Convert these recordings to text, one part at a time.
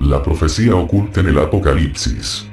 La profecía oculta en el Apocalipsis.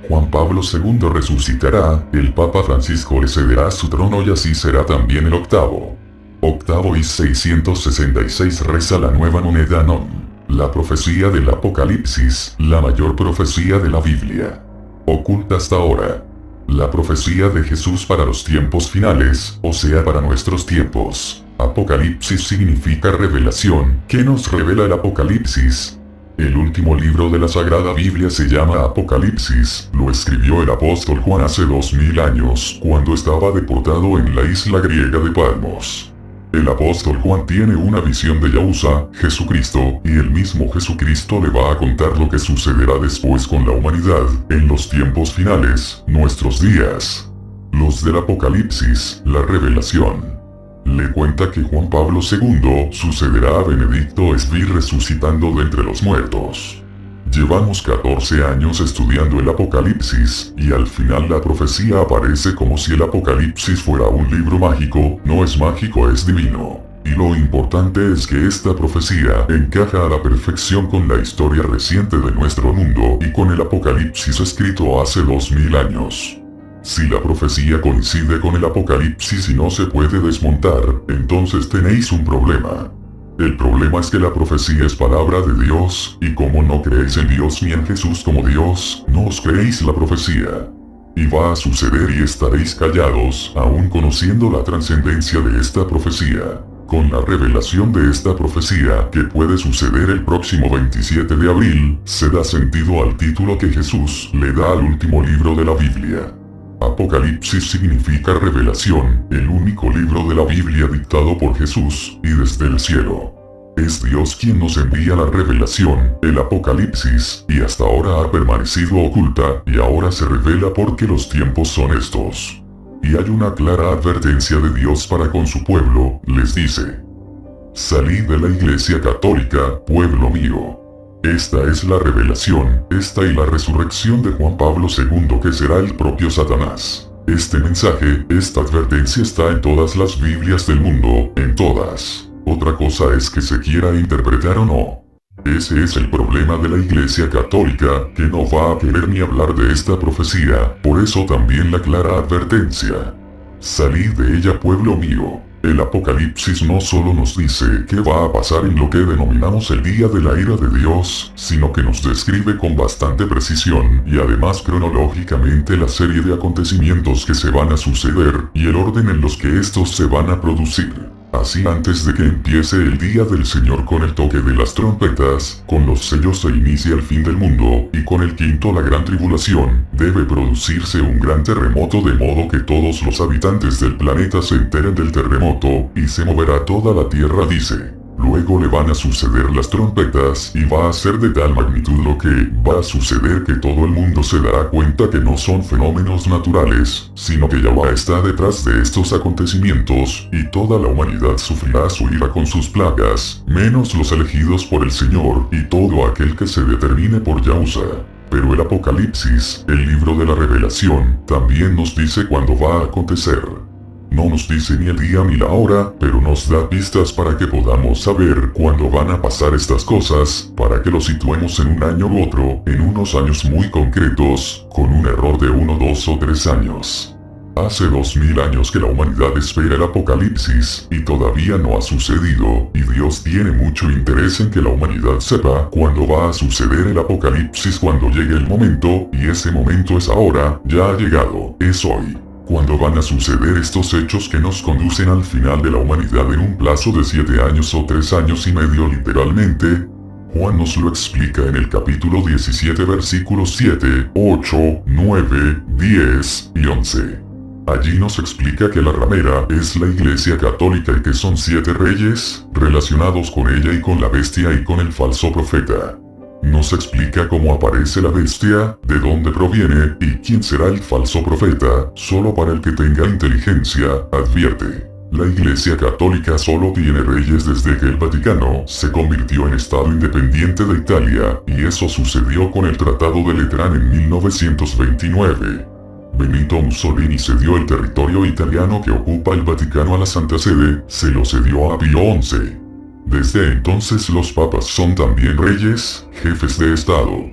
Juan Pablo II resucitará, el Papa Francisco le cederá su trono y así será también el octavo. Octavo y 666 reza la nueva moneda Non. La profecía del Apocalipsis, la mayor profecía de la Biblia. Oculta hasta ahora. La profecía de Jesús para los tiempos finales, o sea para nuestros tiempos. Apocalipsis significa revelación. ¿Qué nos revela el Apocalipsis? El último libro de la Sagrada Biblia se llama Apocalipsis, lo escribió el apóstol Juan hace 2000 años, cuando estaba deportado en la isla griega de Patmos. El apóstol Juan tiene una visión de Yahushua, Jesucristo, y el mismo Jesucristo le va a contar lo que sucederá después con la humanidad, en los tiempos finales, nuestros días. Los del Apocalipsis, la revelación. Le cuenta que Juan Pablo II sucederá a Benedicto XVI resucitando de entre los muertos. Llevamos 14 años estudiando el Apocalipsis, y al final la profecía aparece como si el Apocalipsis fuera un libro mágico. No es mágico, es divino. Y lo importante es que esta profecía encaja a la perfección con la historia reciente de nuestro mundo y con el Apocalipsis escrito hace 2000 años. Si la profecía coincide con el Apocalipsis y no se puede desmontar, entonces tenéis un problema. El problema es que la profecía es palabra de Dios, y como no creéis en Dios ni en Jesús como Dios, no os creéis la profecía. Y va a suceder y estaréis callados, aún conociendo la trascendencia de esta profecía. Con la revelación de esta profecía, que puede suceder el próximo 27 de abril, se da sentido al título que Jesús le da al último libro de la Biblia. Apocalipsis significa revelación, el único libro de la Biblia dictado por Jesús, y desde el cielo. Es Dios quien nos envía la revelación, el Apocalipsis, y hasta ahora ha permanecido oculta, y ahora se revela porque los tiempos son estos. Y hay una clara advertencia de Dios para con su pueblo, les dice: salid de la Iglesia Católica, pueblo mío. Esta es la revelación, esta y la resurrección de Juan Pablo II, que será el propio Satanás. Este mensaje, esta advertencia está en todas las Biblias del mundo, en todas. Otra cosa es que se quiera interpretar o no. Ese es el problema de la Iglesia Católica, que no va a querer ni hablar de esta profecía, por eso también la clara advertencia. Salid de ella, pueblo mío. El Apocalipsis no solo nos dice qué va a pasar en lo que denominamos el día de la ira de Dios, sino que nos describe con bastante precisión y además cronológicamente la serie de acontecimientos que se van a suceder y el orden en los que estos se van a producir. Así, antes de que empiece el día del Señor con el toque de las trompetas, con los sellos se inicia el fin del mundo, y con el quinto la gran tribulación, debe producirse un gran terremoto de modo que todos los habitantes del planeta se enteren del terremoto, y se moverá toda la tierra, dice. Luego le van a suceder las trompetas y va a ser de tal magnitud lo que va a suceder que todo el mundo se dará cuenta que no son fenómenos naturales, sino que Yahweh está detrás de estos acontecimientos, y toda la humanidad sufrirá su ira con sus plagas, menos los elegidos por el Señor y todo aquel que se determine por Yahushua. Pero el Apocalipsis, el libro de la revelación, también nos dice cuándo va a acontecer. No nos dice ni el día ni la hora, pero nos da pistas para que podamos saber cuándo van a pasar estas cosas, para que lo situemos en un año u otro, en unos años muy concretos, con un error de 1, 2 o 3 años. Hace 2000 años que la humanidad espera el Apocalipsis, y todavía no ha sucedido, y Dios tiene mucho interés en que la humanidad sepa cuándo va a suceder el Apocalipsis cuando llegue el momento, y ese momento es ahora, ya ha llegado, es hoy. Cuando van a suceder estos hechos que nos conducen al final de la humanidad en un plazo de 7 años o 3 años y medio literalmente. Juan nos lo explica en el capítulo 17 versículos 7, 8, 9, 10 y 11. Allí nos explica que la ramera es la Iglesia Católica y que son 7 reyes, relacionados con ella y con la bestia y con el falso profeta. Nos explica cómo aparece la bestia, de dónde proviene y quién será el falso profeta, solo para el que tenga inteligencia, advierte. La Iglesia Católica solo tiene reyes desde que el Vaticano se convirtió en Estado independiente de Italia, y eso sucedió con el Tratado de Letrán en 1929. Benito Mussolini cedió el territorio italiano que ocupa el Vaticano a la Santa Sede, se lo cedió a Pío XI. Desde entonces los papas son también reyes, jefes de Estado.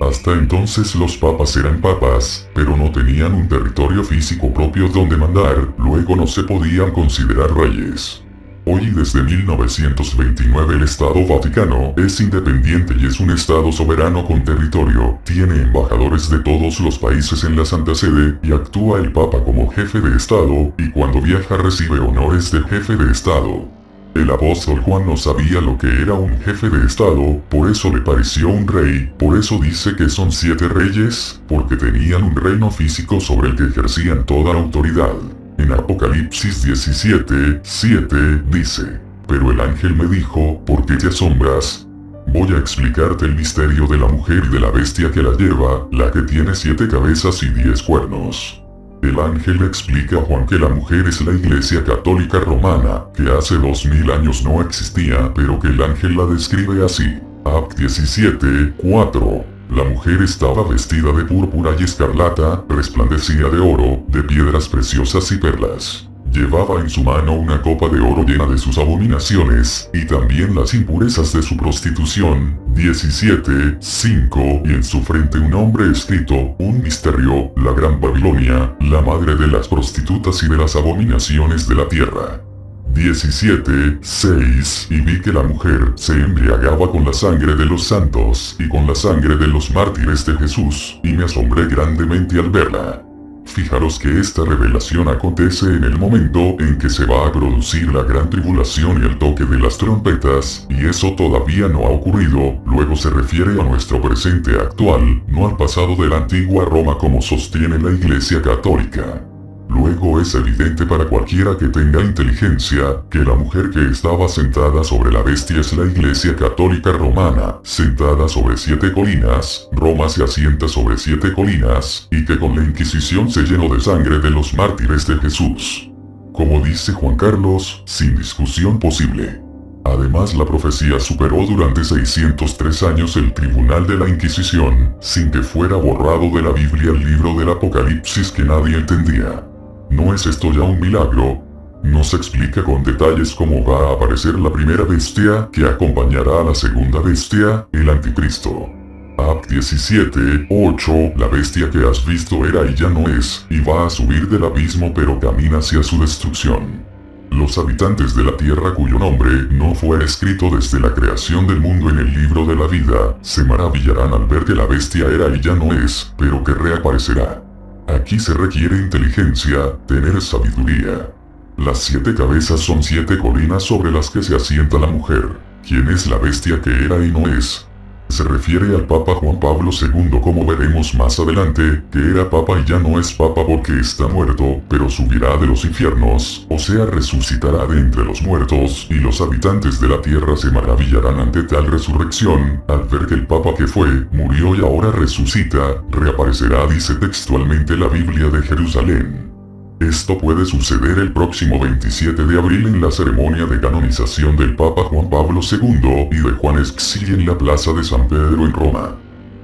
Hasta entonces los papas eran papas, pero no tenían un territorio físico propio donde mandar, luego no se podían considerar reyes. Hoy desde 1929 el Estado Vaticano es independiente y es un Estado soberano con territorio, tiene embajadores de todos los países en la Santa Sede y actúa el Papa como jefe de Estado y cuando viaja recibe honores de jefe de Estado. El apóstol Juan no sabía lo que era un jefe de Estado, por eso le pareció un rey, por eso dice que son 7 reyes, porque tenían un reino físico sobre el que ejercían toda autoridad. En Apocalipsis 17:7 dice, pero el ángel me dijo, ¿por qué te asombras? Voy a explicarte el misterio de la mujer y de la bestia que la lleva, la que tiene 7 cabezas y 10 cuernos. El ángel le explica a Juan que la mujer es la Iglesia Católica Romana, que hace 2000 años no existía, pero que el ángel la describe así. Act 17:4. La mujer estaba vestida de púrpura y escarlata, resplandecía de oro, de piedras preciosas y perlas. Llevaba en su mano una copa de oro llena de sus abominaciones, y también las impurezas de su prostitución. 17:5. Y en su frente un nombre escrito, un misterio, la Gran Babilonia, la madre de las prostitutas y de las abominaciones de la tierra. 17:6. Y vi que la mujer se embriagaba con la sangre de los santos y con la sangre de los mártires de Jesús, y me asombré grandemente al verla. Fijaros que esta revelación acontece en el momento en que se va a producir la gran tribulación y el toque de las trompetas, y eso todavía no ha ocurrido. Luego se refiere a nuestro presente actual, no al pasado de la antigua Roma como sostiene la Iglesia Católica. Luego es evidente para cualquiera que tenga inteligencia, que la mujer que estaba sentada sobre la bestia es la Iglesia Católica Romana, sentada sobre 7 colinas, Roma se asienta sobre 7 colinas, y que con la Inquisición se llenó de sangre de los mártires de Jesús. Como dice Juan Carlos, sin discusión posible. Además la profecía superó durante 603 años el tribunal de la Inquisición, sin que fuera borrado de la Biblia el libro del Apocalipsis que nadie entendía. ¿No es esto ya un milagro? No se explica con detalles cómo va a aparecer la primera bestia que acompañará a la segunda bestia, el anticristo. Act 17:8. La bestia que has visto era y ya no es, y va a subir del abismo pero camina hacia su destrucción. Los habitantes de la tierra cuyo nombre no fue escrito desde la creación del mundo en el libro de la vida, se maravillarán al ver que la bestia era y ya no es, pero que reaparecerá. Aquí se requiere inteligencia, tener sabiduría. Las 7 cabezas son 7 colinas sobre las que se asienta la mujer. ¿Quién es la bestia que era y no es? Se refiere al Papa Juan Pablo II, como veremos más adelante, que era Papa y ya no es Papa porque está muerto, pero subirá de los infiernos, o sea resucitará de entre los muertos, y los habitantes de la tierra se maravillarán ante tal resurrección, al ver que el Papa que fue, murió y ahora resucita, reaparecerá, dice textualmente la Biblia de Jerusalén. Esto puede suceder el próximo 27 de abril en la ceremonia de canonización del Papa Juan Pablo II y de Juan Escsi en la Plaza de San Pedro en Roma.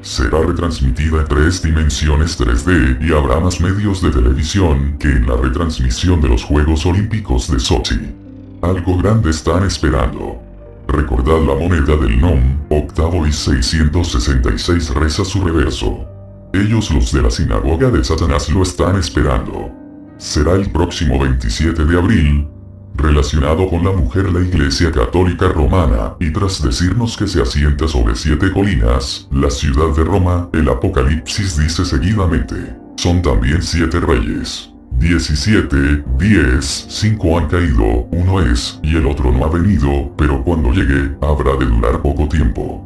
Será retransmitida en 3 dimensiones 3D y habrá más medios de televisión que en la retransmisión de los Juegos Olímpicos de Sochi. Algo grande están esperando. Recordad la moneda del NOM, octavo y 666 reza su reverso. Ellos los de la sinagoga de Satanás lo están esperando. Será el próximo 27 de abril, relacionado con la mujer la Iglesia Católica Romana, y tras decirnos que se asienta sobre 7 colinas, la ciudad de Roma, el Apocalipsis dice seguidamente, son también 7 reyes. 17:10, 5 han caído, uno es, y el otro no ha venido, pero cuando llegue, habrá de durar poco tiempo.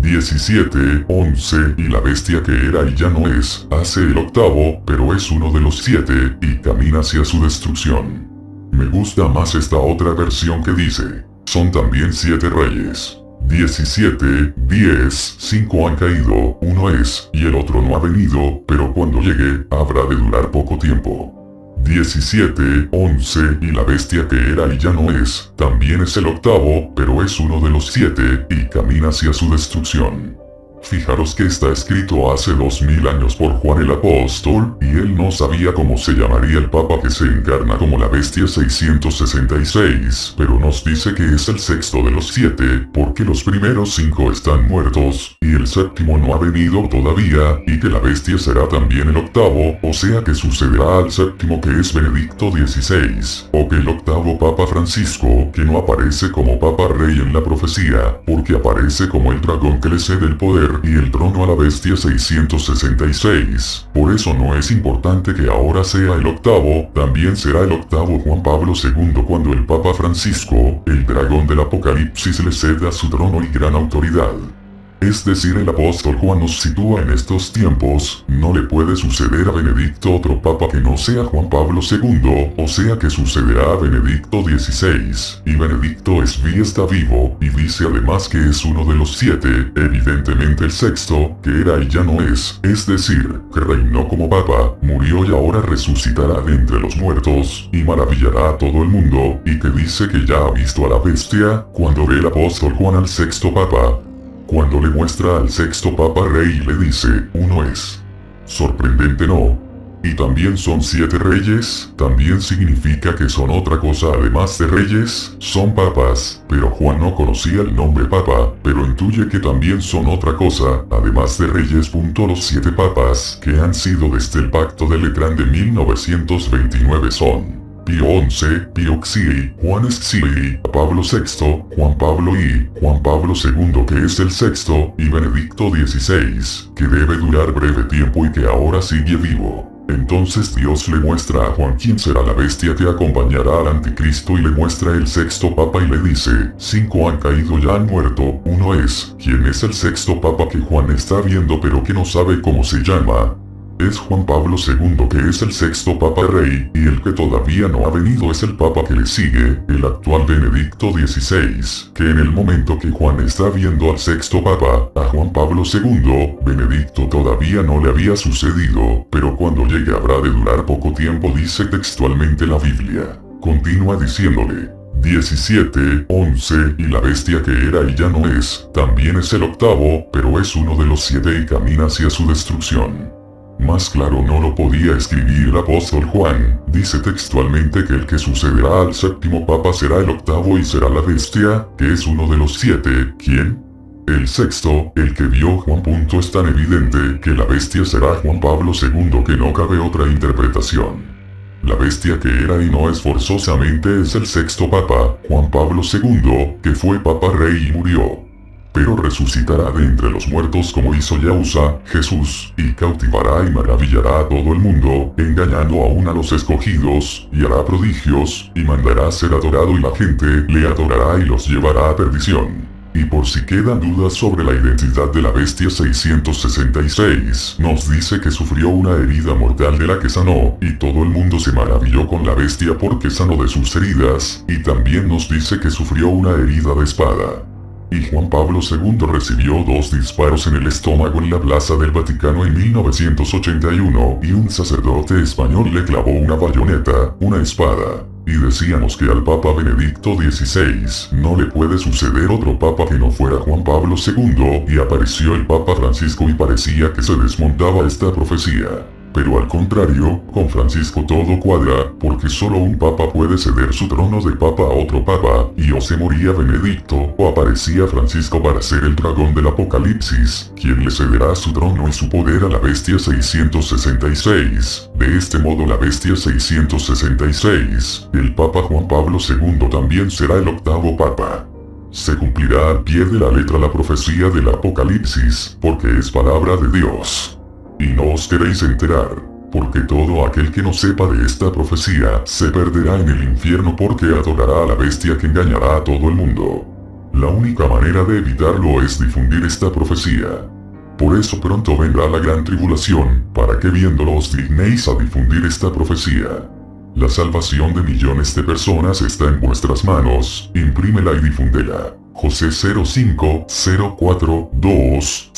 17:11 y la bestia que era y ya no es, hace el octavo, pero es uno de los 7, y camina hacia su destrucción. Me gusta más esta otra versión que dice, son también 7 reyes. 17:10, 5 han caído, uno es, y el otro no ha venido, pero cuando llegue, habrá de durar poco tiempo. 17:11 y la bestia que era y ya no es, también es el octavo, pero es uno de los 7, y camina hacia su destrucción. Fijaros que está escrito hace 2000 años por Juan el Apóstol, y él no sabía cómo se llamaría el Papa que se encarna como la bestia 666, pero nos dice que es el sexto de los 7, porque los primeros 5 están muertos, y el séptimo no ha venido todavía, y que la bestia será también el octavo, o sea que sucederá al séptimo que es Benedicto XVI, o que el octavo Papa Francisco, que no aparece como Papa Rey en la profecía, porque aparece como el dragón que le cede el poder y el trono a la bestia 666. Por eso no es importante que ahora sea el octavo, también será el octavo Juan Pablo II cuando el Papa Francisco, el dragón del Apocalipsis, le ceda su trono y gran autoridad. Es decir, el apóstol Juan nos sitúa en estos tiempos, no le puede suceder a Benedicto otro papa que no sea Juan Pablo II, o sea que sucederá a Benedicto XVI, y Benedicto está vivo, y dice además que es uno de los 7, evidentemente el sexto, que era y ya no es decir, que reinó como papa, murió y ahora resucitará de entre los muertos, y maravillará a todo el mundo, y que dice que ya ha visto a la bestia, cuando ve el apóstol Juan al sexto papa. Cuando le muestra al sexto Papa Rey y le dice, uno es. Sorprendente, ¿no? Y también son 7 reyes, también significa que son otra cosa además de reyes, son papas, pero Juan no conocía el nombre papa, pero intuye que también son otra cosa, además de reyes. Los 7 papas que han sido desde el Pacto de Letrán de 1929 son Pío XI, Pío XI, Juan XI, Pablo VI, Juan Pablo I, Juan Pablo II que es el sexto, y Benedicto XVI, que debe durar breve tiempo y que ahora sigue vivo. Entonces Dios le muestra a Juan quién será la bestia que acompañará al anticristo y le muestra el sexto papa y le dice, 5 han caído y han muerto, uno es. ¿Quién es el sexto papa que Juan está viendo pero que no sabe cómo se llama? Es Juan Pablo II que es el sexto Papa Rey, y el que todavía no ha venido es el Papa que le sigue, el actual Benedicto XVI, que en el momento que Juan está viendo al sexto Papa, a Juan Pablo II, Benedicto todavía no le había sucedido, pero cuando llegue habrá de durar poco tiempo, dice textualmente la Biblia. Continúa diciéndole, 17, 11, y la bestia que era y ya no es, también es el octavo, pero es uno de los 7 y camina hacia su destrucción. Más claro no lo podía escribir el apóstol Juan, dice textualmente que el que sucederá al séptimo papa será el octavo y será la bestia, que es uno de los 7, ¿quién? El sexto, el que vio Juan. Es tan evidente que la bestia será Juan Pablo II que no cabe otra interpretación. La bestia que era y no es forzosamente es el sexto papa, Juan Pablo II, que fue papa rey y murió. Pero resucitará de entre los muertos como hizo Yahushua, Jesús, y cautivará y maravillará a todo el mundo, engañando aún a los escogidos, y hará prodigios, y mandará ser adorado y la gente le adorará y los llevará a perdición. Y por si quedan dudas sobre la identidad de la bestia 666, nos dice que sufrió una herida mortal de la que sanó, y todo el mundo se maravilló con la bestia porque sanó de sus heridas, y también nos dice que sufrió una herida de espada. Y Juan Pablo II recibió 2 disparos en el estómago en la Plaza del Vaticano en 1981, y un sacerdote español le clavó una bayoneta, una espada. Y decíamos que al Papa Benedicto XVI no le puede suceder otro papa que no fuera Juan Pablo II, y apareció el Papa Francisco y parecía que se desmontaba esta profecía. Pero al contrario, con Francisco todo cuadra, porque solo un papa puede ceder su trono de papa a otro papa, y o se moría Benedicto, o aparecía Francisco para ser el dragón del Apocalipsis, quien le cederá su trono y su poder a la bestia 666. De este modo la bestia 666, el Papa Juan Pablo II también será el octavo papa. Se cumplirá al pie de la letra la profecía del Apocalipsis, porque es palabra de Dios. Y no os queréis enterar, porque todo aquel que no sepa de esta profecía se perderá en el infierno porque adorará a la bestia que engañará a todo el mundo. La única manera de evitarlo es difundir esta profecía. Por eso pronto vendrá la gran tribulación, para que viéndolo os dignéis a difundir esta profecía. La salvación de millones de personas está en vuestras manos, imprímela y difúndela. José 05 04 2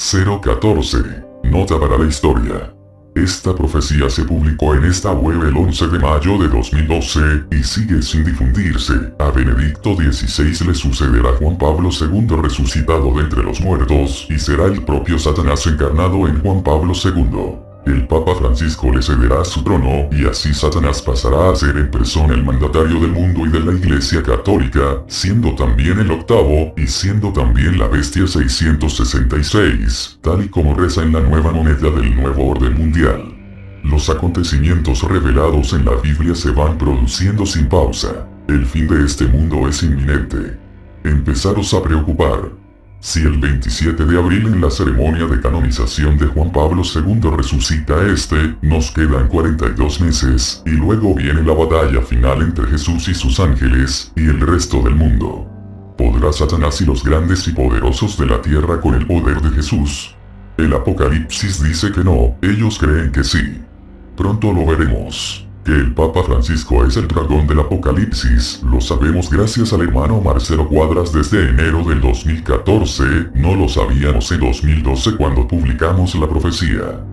014. No te acabará la historia. Esta profecía se publicó en esta web el 11 de mayo de 2012 y sigue sin difundirse. A Benedicto XVI le sucederá Juan Pablo II resucitado de entre los muertos y será el propio Satanás encarnado en Juan Pablo II. El Papa Francisco le cederá su trono y así Satanás pasará a ser en persona el mandatario del mundo y de la Iglesia Católica, siendo también el octavo y siendo también la bestia 666, tal y como reza en la nueva moneda del nuevo orden mundial. Los acontecimientos revelados en la Biblia se van produciendo sin pausa. El fin de este mundo es inminente. Empezaros a preocupar. Si el 27 de abril en la ceremonia de canonización de Juan Pablo II resucita nos quedan 42 meses, y luego viene la batalla final entre Jesús y sus ángeles, y el resto del mundo. ¿Podrá Satanás y los grandes y poderosos de la tierra con el poder de Jesús? El Apocalipsis dice que no, ellos creen que sí. Pronto lo veremos. Que el Papa Francisco es el dragón del Apocalipsis, lo sabemos gracias al hermano Marcelo Cuadras desde enero del 2014, no lo sabíamos en 2012 cuando publicamos la profecía.